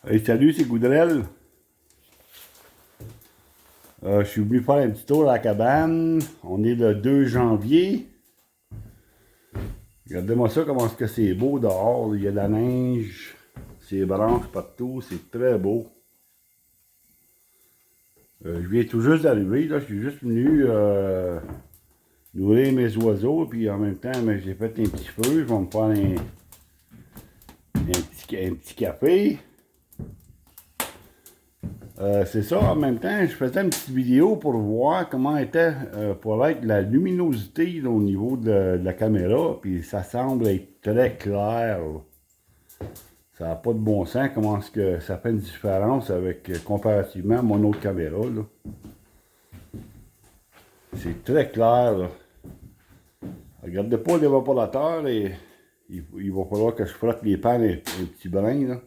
Hey, salut, c'est Goudrel. Je suis venu faire un petit tour à la cabane. On est le 2 janvier. Regardez-moi ça, comment est-ce que c'est beau dehors. Il y a de la neige, c'est branches partout, c'est très beau. Je viens tout juste d'arriver, là. Je suis juste venu nourrir mes oiseaux, puis en même temps, j'ai fait un petit feu. Je vais me faire un petit café. C'est ça, en même temps, je faisais une petite vidéo pour voir comment était pour être la luminosité là, au niveau de la caméra, puis ça semble être très clair. Là. Ça n'a pas de bon sens, comment est-ce que ça fait une différence avec comparativement à mon autre caméra. C'est très clair. Là. Regardez pas l'évaporateur et il va falloir que je frotte les pannes un petit brin. Là.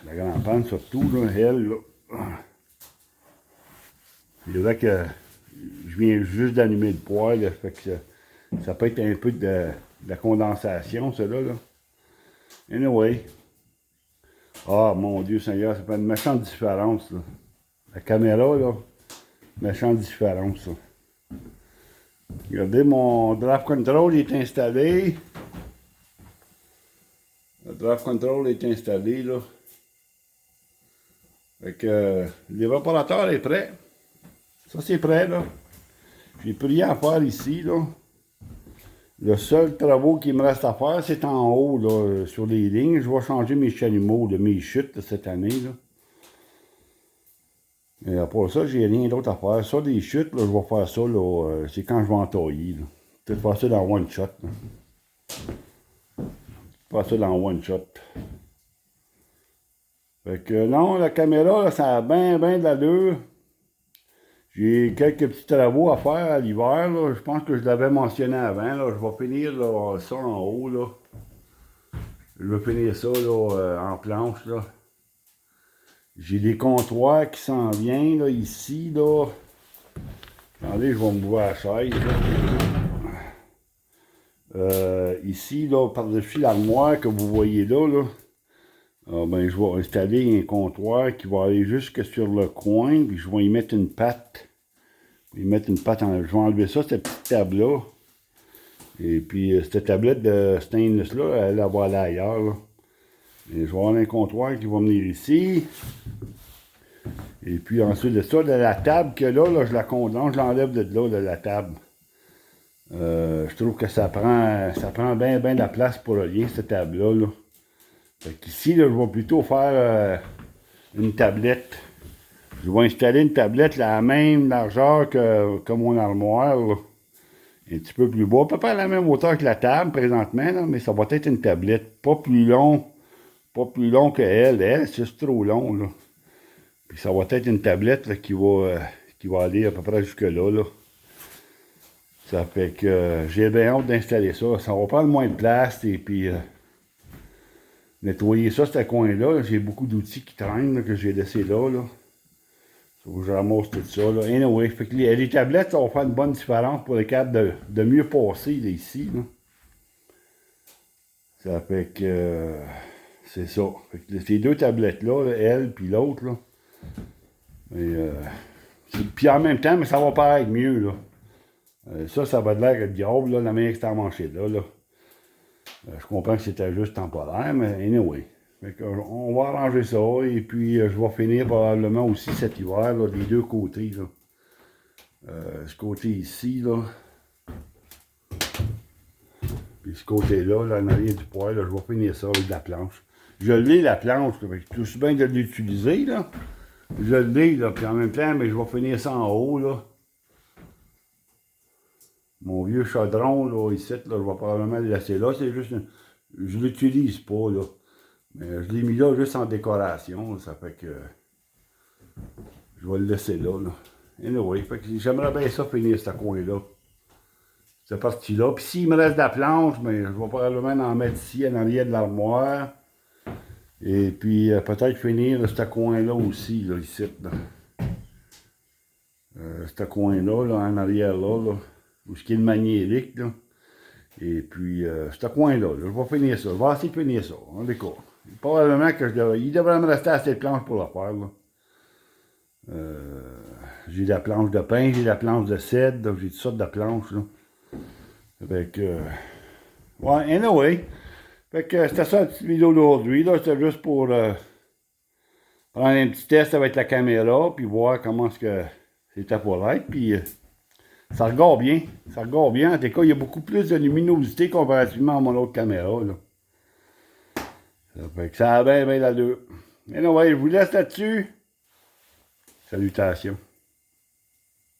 La grande panne surtout, là, elle, là. C'est vrai que je viens juste d'allumer le poêle, là, fait que ça peut être un peu de la condensation, ça là. Anyway. Ah, mon Dieu Seigneur, ça fait une méchante différence, là. La caméra, là, méchante différence, ça. Regardez, mon draft control est installé. Le draft control est installé, là. Fait que l'évaporateur est prêt. Ça, c'est prêt, là. J'ai plus rien à faire ici, là. Le seul travaux qui me reste à faire, c'est en haut, là, sur les lignes. Je vais changer mes chalumeaux de mes chutes de cette année, là. Et après ça, j'ai rien d'autre à faire. Ça, des chutes, là, je vais faire ça, là, c'est quand je vais entailler, là. Peut-être faire ça dans one shot, là. Faire ça dans one shot. Fait que, non, la caméra, là, ça a bien de l'allure. J'ai quelques petits travaux à faire à l'hiver, là. Je pense que je l'avais mentionné avant, là. Je vais finir là, ça en haut, là. Je vais finir ça là, en planche, là. J'ai des comptoirs qui s'en viennent, là, ici, là. Attendez, je vais me voir la chaise, là. Ici, là, par-dessus l'armoire que vous voyez là, là. Ben, je vais installer un comptoir qui va aller jusque sur le coin, puis je vais y mettre une patte. Je vais enlever ça, cette petite table-là. Et puis, cette tablette de stainless-là, elle va aller ailleurs. Là. Et je vais avoir un comptoir qui va venir ici. Et puis, ensuite de ça, de la table que là, je la condense, je l'enlève de là, de la table. Je trouve que ça prend bien de la place pour rien, cette table-là. Là. Fait qu'ici, là, je vais plutôt faire une tablette. Je vais installer une tablette à la même largeur que mon armoire. Là. Un petit peu plus bas. À peu près à la même hauteur que la table présentement, là, mais ça va être une tablette. Pas plus long que elle. Elle, c'est trop long. Là. Puis ça va être une tablette là, qui va aller à peu près jusque-là. Là. Ça fait que j'ai bien hâte d'installer ça. Ça va prendre moins de place et puis nettoyer ça, ce coin-là. J'ai beaucoup d'outils qui traînent là, que j'ai laissés là. Faut que je ramasse tout ça. Là. Anyway, fait que les tablettes, ça va faire une bonne différence pour les capable de mieux passer là, ici. Là. Ça fait que c'est ça. Fait que ces deux tablettes-là, là, elle puis l'autre, là. Puis en même temps, mais ça va paraître mieux. Là. Ça va de l'air de diable, là, la manière que c'est emmanché là. Je comprends que c'était juste temporaire, mais anyway. Fait que, on va arranger ça et puis je vais finir probablement aussi cet hiver, là, des deux côtés. Là. Ce côté ici, là. Puis ce côté-là, là, en arrière du poêle, là, je vais finir ça avec de la planche. Je l'ai, la planche, là, fait que tout aussi bien de l'utiliser, là. Je l'ai, là, puis en même temps, mais je vais finir ça en haut, là. Mon vieux chaudron, là, ici, là, je vais probablement le laisser là. C'est juste, je l'utilise pas, là. Mais je l'ai mis là juste en décoration, ça fait que je vais le laisser là. Anyway, fait que j'aimerais bien ça finir ce coin-là. Cette partie-là. Puis s'il me reste de la planche, mais je vais probablement en mettre ici, en arrière de l'armoire. Et puis peut-être finir ce coin-là aussi, là, ici. Là. Ce coin-là, là, en arrière là, où ce qui est le magnétique, là. Et puis ce coin-là, là, je vais finir ça. Je vais essayer de finir ça. On découvre. Probablement que il devrait me rester assez de planches pour le faire, là. J'ai la planche de pin, j'ai la planche de cèdre, donc j'ai toutes sortes de planches, là. Fait que... ouais, anyway. Fait que c'était ça la petite vidéo d'aujourd'hui, là. C'était juste pour prendre un petit test avec la caméra, puis voir comment est-ce que c'était pour être, puis... ça regarde bien. Ça regarde bien. En tout cas, il y a beaucoup plus de luminosité comparativement à mon autre caméra, là. Ça fait que ça a bien, bien l'allure. Mais non, ouais, je vous laisse là-dessus. Salutations.